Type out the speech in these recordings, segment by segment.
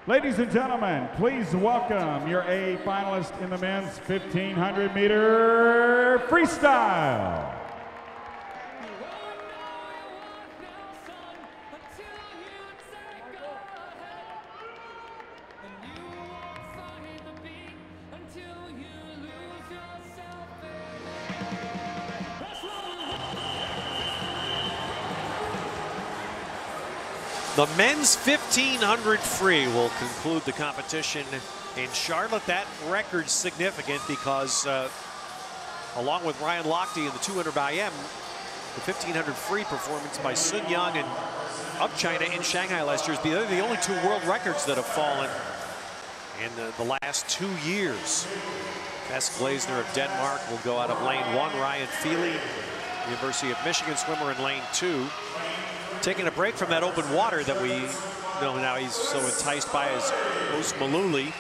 Ladies and gentlemen, please welcome your A finalist in the men's 1500 meter freestyle. The men's 1500 free will conclude the competition in Charlotte. That record's significant because along with Ryan Lochte in the 200 by M, the 1500 free performance by Sun Yang and of China in Shanghai last year is the only two world records that have fallen in the last 2 years. Tess Glasner of Denmark will go out of lane 1. Ryan Feely, University of Michigan swimmer, in lane 2. Taking a break from that open water that we know now he's so enticed by his host Maluli.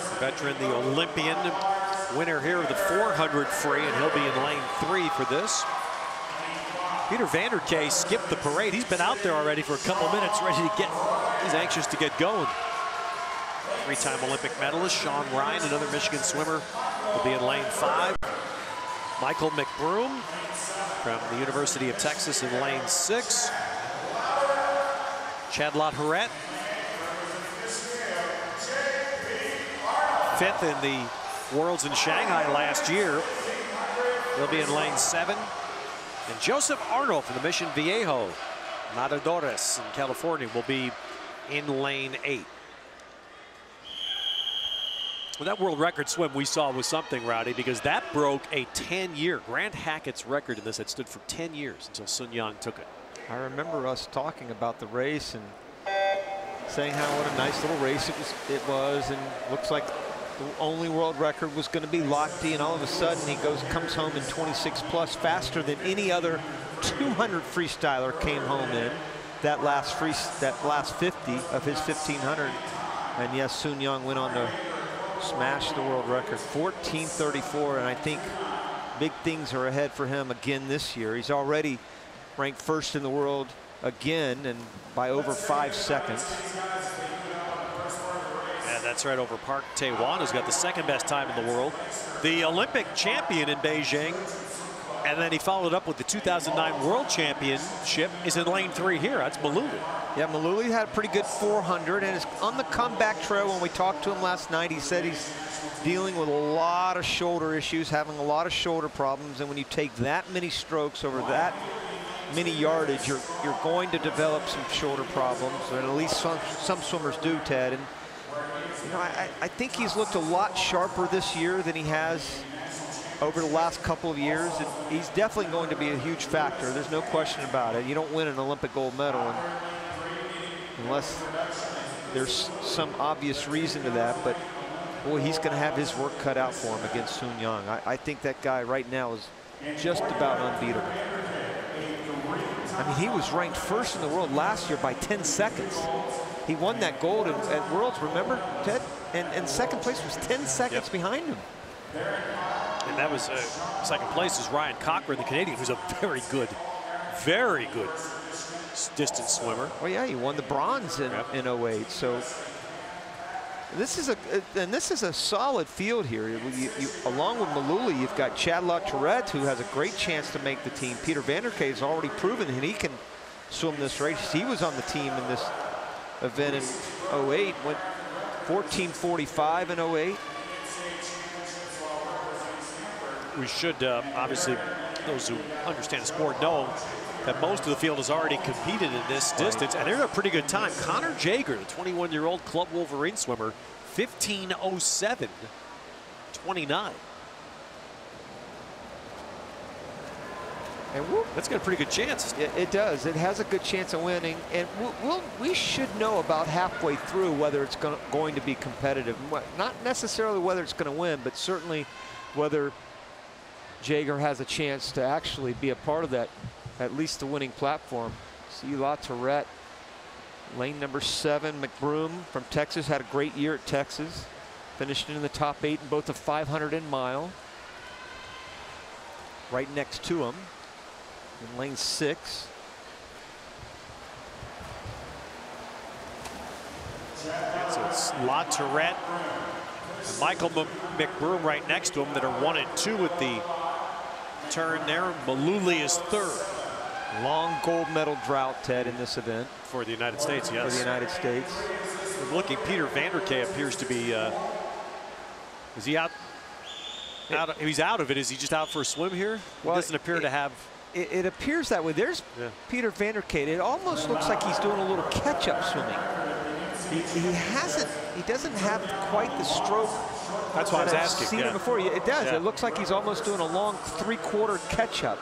The veteran, the Olympian, winner here of the 400 free, and he'll be in lane 3 for this. Peter van der Kay skipped the parade. He's been out there already for a couple minutes, ready to get, he's anxious to get going. Three-time Olympic medalist Sean Ryan, another Michigan swimmer, will be in lane 5. Michael McBroom from the University of Texas in lane 6. Chadlot Huret, 5th in the Worlds in Shanghai last year. He'll be in lane 7. And Joseph Arnold from the Mission Viejo, Nadadores in California, will be in lane 8. Well, that world record swim we saw was something, Rowdy, because that broke a 10-year. Grant Hackett's record in this had stood for 10 years until Sun Yang took it. I remember us talking about the race and saying how what a nice little race it was, and looks like the only world record was going to be Lochte, and all of a sudden he comes home in 26 plus, faster than any other 200 freestyler came home in that last 50 of his 1500. And yes, Sun Yang went on to smashed the world record, 14:34, and I think big things are ahead for him again this year. He's already ranked 1st in the world again, and by over 5 seconds. Yeah, that's right, over Park Tae-wan, who's got the 2nd best time in the world. The Olympic champion in Beijing, and then he followed up with the 2009 World Championship, is in lane 3 here. That's Maluli. Yeah, Maluli had a pretty good 400 and is on the comeback trail. When we talked to him last night, he said he's dealing with a lot of shoulder issues, having a lot of shoulder problems. And when you take that many strokes over that many yardage, you're going to develop some shoulder problems, and at least some swimmers do, Ted. And you know, I think he's looked a lot sharper this year than he has over the last couple of years. And he's definitely going to be a huge factor. There's no question about it. You don't win an Olympic gold medal unless there's some obvious reason to that, but boy, he's going to have his work cut out for him against Sun Yang. I think that guy right now is just about unbeatable. I mean, he was ranked 1st in the world last year by 10 seconds. He won that gold at Worlds, remember, Ted? And 2nd place was 10 seconds behind him. And that was 2nd place is Ryan Cochran, the Canadian, who's a very good distance swimmer. Well, yeah, he won the bronze in 08. So this is a solid field here. Along with Maluli, you've got Chadlot Huret, who has a great chance to make the team. Peter van der Kay has already proven that he can swim this race. He was on the team in this event in 08, went 14:45 in 08. We should obviously, those who understand the sport know that most of the field has already competed in this distance, and they're a pretty good time. Connor Jager, the 21-year-old Club Wolverine swimmer, 15:07.29. And that's got a pretty good chance. It does. It has a good chance of winning, and we should know about halfway through whether it's going to be competitive. Not necessarily whether it's going to win, but certainly whether Jager has a chance to actually be a part of that, at least the winning platform. See Huret, lane number 7. McBroom from Texas had a great year at Texas. Finished in the top 8 in both the 500 and mile. Right next to him in lane 6. And so it's La Tourette and Michael McBroom right next to him that are 1 and 2 at the turn there. Malooly is 3rd. Long gold medal drought, Ted, in this event. For the United States, yes. For the United States. I'm looking, Peter Vanderkay appears to be, is he out? He's out of it. Is he just out for a swim here? Well, he doesn't appear to have. It appears that way. There's Peter Vanderkay. It almost looks like he's doing a little catch-up swimming. He doesn't have quite the stroke. That's why I was I've asking. seen him before. It does. It looks like he's almost doing a long 3/4 catch-up.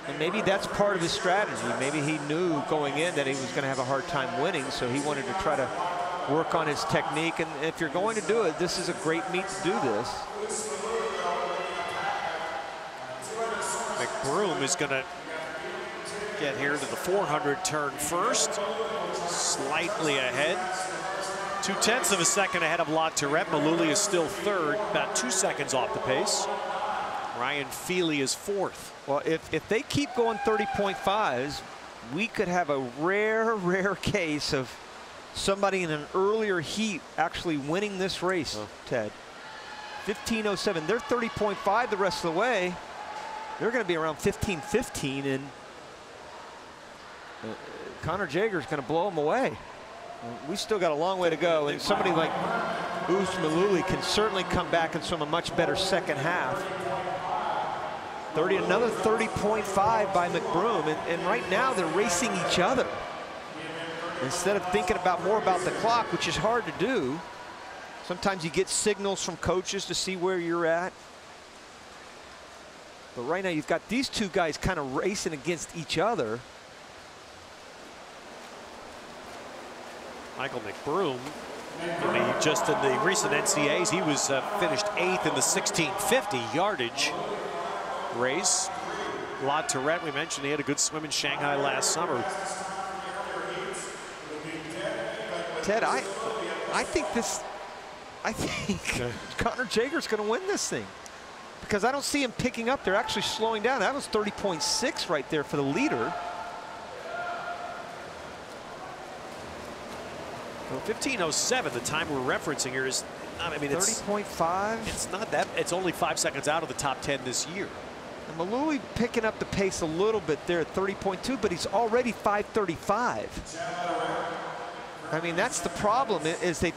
And maybe that's part of his strategy. Maybe he knew going in that he was going to have a hard time winning, so he wanted to try to work on his technique. And if you're going to do it, this is a great meet to do this. McBroom is going to get here to the 400 turn first, slightly ahead. 0.2 of a second ahead of La Tourette. Malooly is still 3rd, about 2 seconds off the pace. Ryan Feely is 4th. Well, if they keep going 30.5s, we could have a rare case of somebody in an earlier heat actually winning this race, Ted. 15:07. They're 30.5 the rest of the way. They're going to be around 15:15, and Connor Jager's going to blow them away. We still got a long way to go, and somebody like Oos Malooly can certainly come back and swim a much better second half. Another 30.5 by McBroom, and right now they're racing each other. Instead of thinking more about the clock, which is hard to do. Sometimes you get signals from coaches to see where you're at. But right now you've got these two guys kind of racing against each other. Michael McBroom, just in the recent NCAAs, he was finished 8th in the 1650 yardage race. La Tourette, we mentioned he had a good swim in Shanghai last summer. Ted, I think Connor Jager's going to win this thing, because I don't see him picking up. They're actually slowing down. That was 30.6 right there for the leader. Well, 15:07, the time we're referencing here is, I mean, 30.5. It's not that, it's only 5 seconds out of the top 10 this year. And Malooly picking up the pace a little bit there at 30.2, but he's already 5:35. I mean, that's the problem, is they've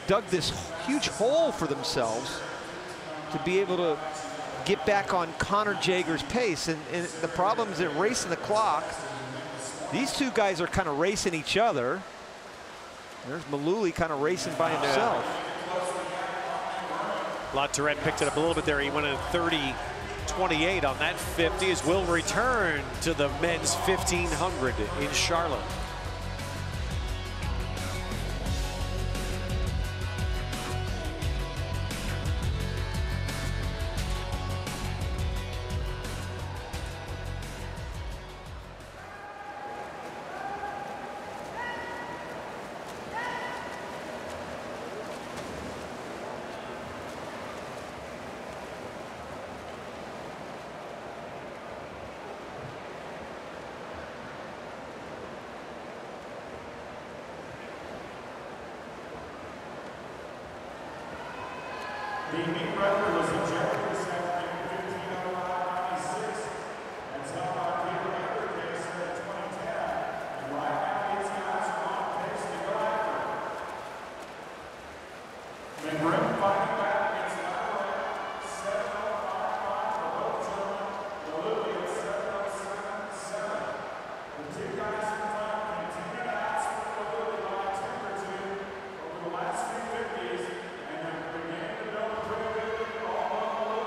dug this huge hole for themselves to be able to get back on Connor Jager's pace. And the problem is they're racing the clock. These two guys are kind of racing each other. There's Malooly kind of racing by himself. La Tourette picked it up a little bit there. He went at 30:28 on that 50, as we'll return to the men's 1500 in Charlotte. The meet record was ejected this afternoon, 15:05.96. That's held by Peter Vanderkay at 2010. And right now, these guys are on pace to go after it. McBroom fighting back against Lateran, 7:05.5 for both gentlemen. Malooly at 7:07.7. The two guys in front continue to outswim Malooly by a tenth or two over the last few 50s, and have begun to build credibility all along the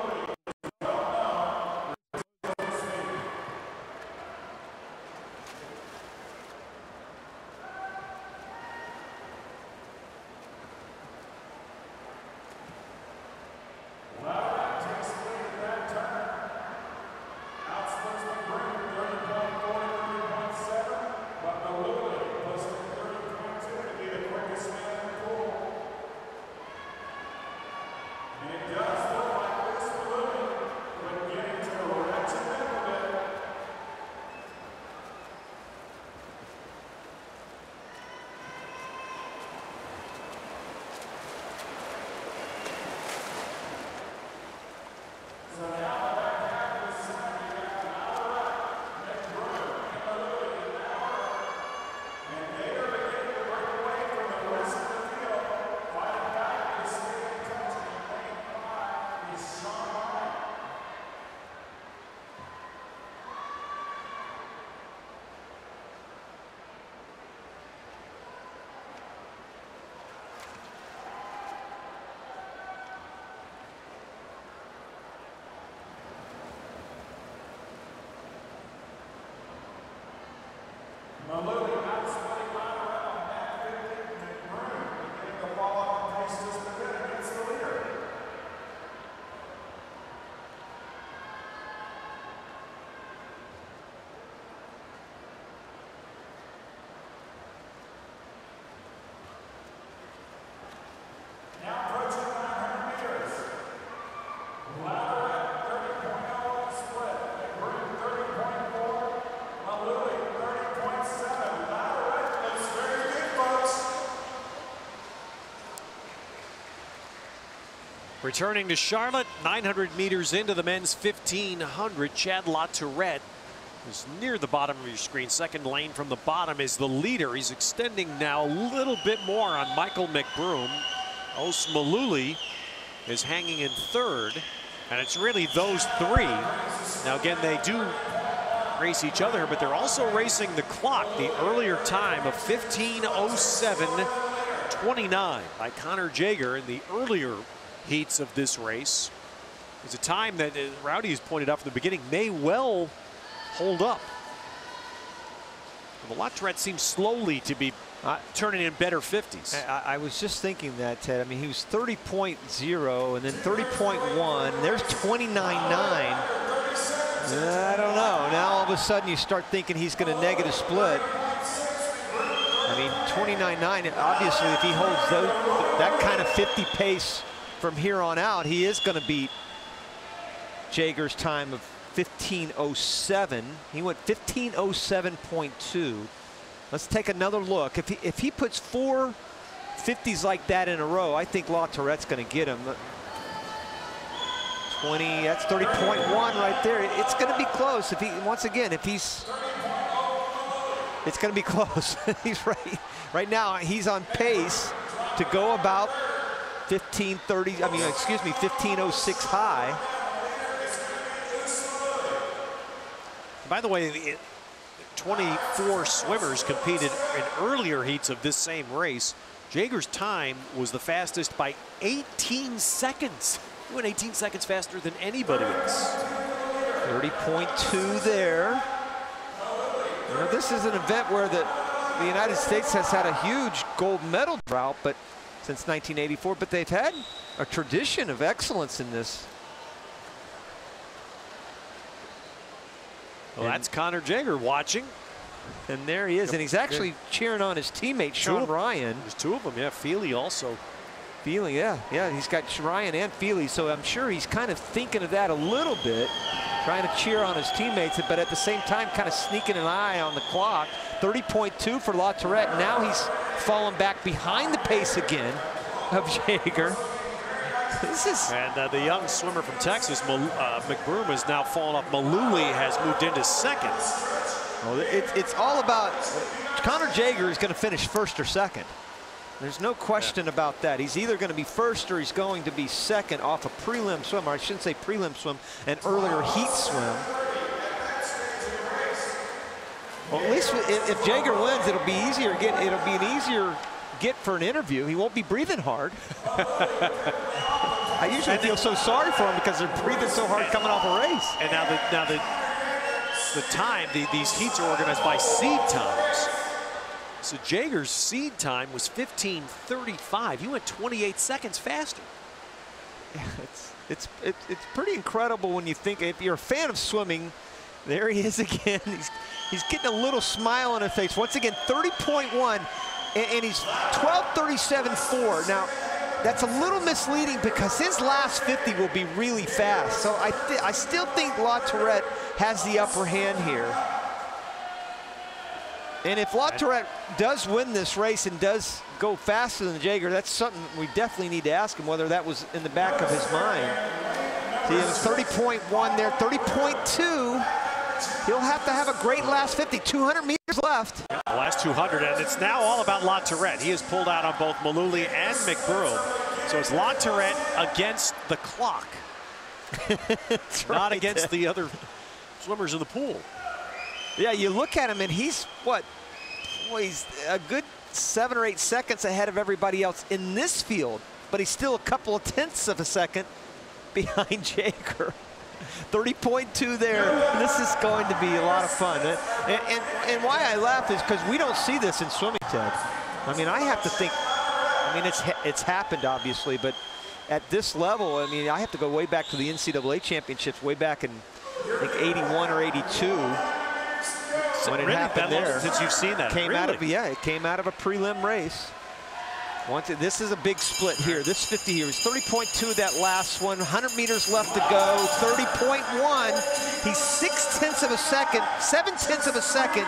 Malou outsplitting Monterey on back 50. McBroom getting the ball up and pace just a bit against the leader. Now approaching 900 meters. Lateret 30.0 split. McBroom 30.4. Malou 30.7. Lateret looks very good, folks. Returning to Charlotte, 900 meters into the men's 1500, Chad Lateret is near the bottom of your screen. Second lane from the bottom is the leader. He's extending now a little bit more on Michael McBroom. Os Maluli is hanging in third, and it's really those three. Now again, they do race each other, but they're also racing the clock. The earlier time of 15:07.29 by Connor Jager in the earlier heats of this race is a time that Rowdy has pointed out from the beginning may well hold up. The Lateret seems slowly to be turning in better 50s. I was just thinking that, Ted. I mean, he was 30.0 and then 30.1. There's 29.9. I don't know. Now all of a sudden you start thinking he's going to negative split. I mean, 29.9. Obviously, if he holds that kind of 50 pace from here on out, he is going to beat Jager's time of 15:07. He went 15:07.2. Let's take another look. If he puts 4 50s like that in a row, I think Lateret's going to get him. 20. That's 30.1 right there. It's going to be close. If he it's going to be close. He's right now. He's on pace to go about 15:30. I mean, excuse me, 15:06 high. By the way, 24 swimmers competed in earlier heats of this same race. Jager's time was the fastest by 18 seconds. He went 18 seconds faster than anybody else. 30.2 there. You know, this is an event where the United States has had a huge gold medal drought, but since 1984, but they've had a tradition of excellence in this. Well, that's Connor Jager watching. And there he is, and he's actually cheering on his teammate, Sean Ryan. There's two of them, yeah. Feely also. Feely, yeah, he's got Ryan and Feely, so I'm sure he's kind of thinking of that a little bit, trying to cheer on his teammates, but at the same time kind of sneaking an eye on the clock. 30.2 for Lateret. Now he's fallen back behind the pace again of Jager. And the young swimmer from Texas, McBroom, has now fallen off. Maluli has moved into second. Well, it's all about Connor Jager is going to finish first or second. There's no question about that. He's either going to be first or he's going to be second off a prelim swim, or I shouldn't say prelim swim, an earlier heat swim. Well, at least if Jager wins, it'll be easier. It'll be an easier get for an interview. He won't be breathing hard. I usually feel so sorry for him because they're breathing so hard coming off a race. And now the time, these heats are organized by seed times. So Jager's seed time was 15:35. He went 28 seconds faster. Yeah, it's pretty incredible when you think, if you're a fan of swimming, there he is again. He's getting a little smile on his face. Once again, 30.1, and he's 12:37.4. Now, that's a little misleading because his last 50 will be really fast. So I still think Lateret has the upper hand here. And if Lateret does win this race and does go faster than Jager, that's something we definitely need to ask him, whether that was in the back of his mind. See, it was 30.1 there, 30.2. He'll have to have a great last 50, 200 meters left. The last 200, and it's now all about Lateret. He has pulled out on both Maluli and McBroom. So it's Lateret against the clock, not against the other swimmers in the pool. Yeah, you look at him and he's what? Boy, he's a good 7 or 8 seconds ahead of everybody else in this field, but he's still a couple of tenths of a second behind Jager. 30.2 there. This is going to be a lot of fun. And why I laugh is because we don't see this in swimming, Ted. I mean, I have to think, I mean, it's happened, obviously, but at this level, I mean, I have to go way back to the NCAA championships, way back in, I think, 81 or 82. When it happened there. Since you've seen that. It came out of a prelim race. This is a big split here. This 50 here is 30.2 that last one. 100 meters left to go. 30.1. He's 0.6 of a second, 0.7 of a second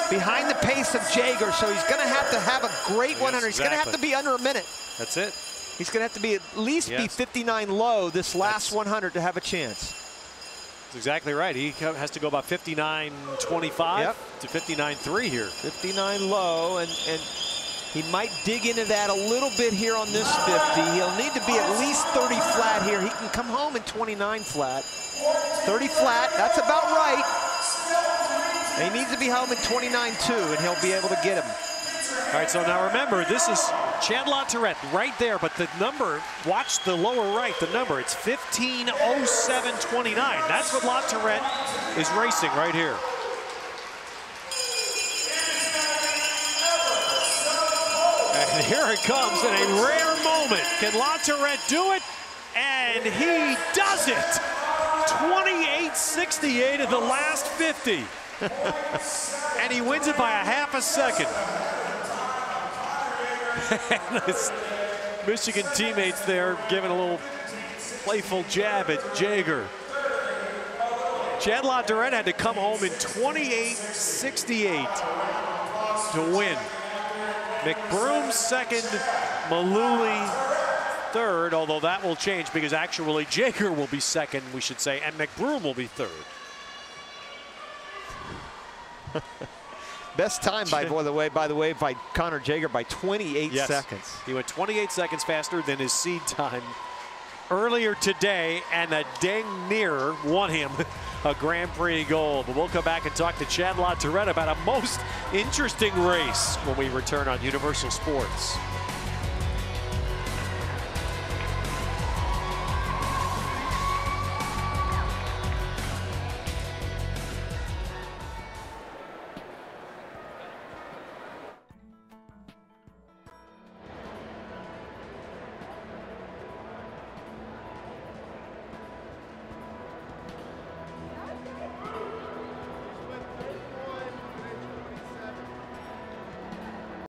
behind the pace of Jaeger. So he's going to have a great 100. He's going to have to be under a minute. That's it. He's going to have to be at least be 59 low this last 100 to have a chance. That's exactly right. He has to go about 59.25 to 59.3 here. 59 low, and he might dig into that a little bit here on this 50. He'll need to be at least 30 flat here. He can come home in 29 flat. 30 flat, that's about right. And he needs to be home in 29.2, and he'll be able to get him. All right, so now remember, this is Chad LaTourette right there, but the number, watch the lower right, the number, it's 15:07.29. That's what LaTourette is racing right here. And here it comes in a rare moment. Can LaTourette do it? And he does it. 28.68 in the last 50. And he wins it by a half a second. And his Michigan teammates there giving a little playful jab at Jaeger. Chad LaTourette had to come home in 28.68 to win. McBroom second, Maluli third, although that will change because actually Jaeger will be second, we should say, and McBroom will be third. Best time, by the way, by Connor Jaeger by 28 seconds. He went 28 seconds faster than his seed time earlier today, and that dang near won him a Grand Prix gold. But we'll come back and talk to Chad LaTourette about a most interesting race when we return on Universal Sports.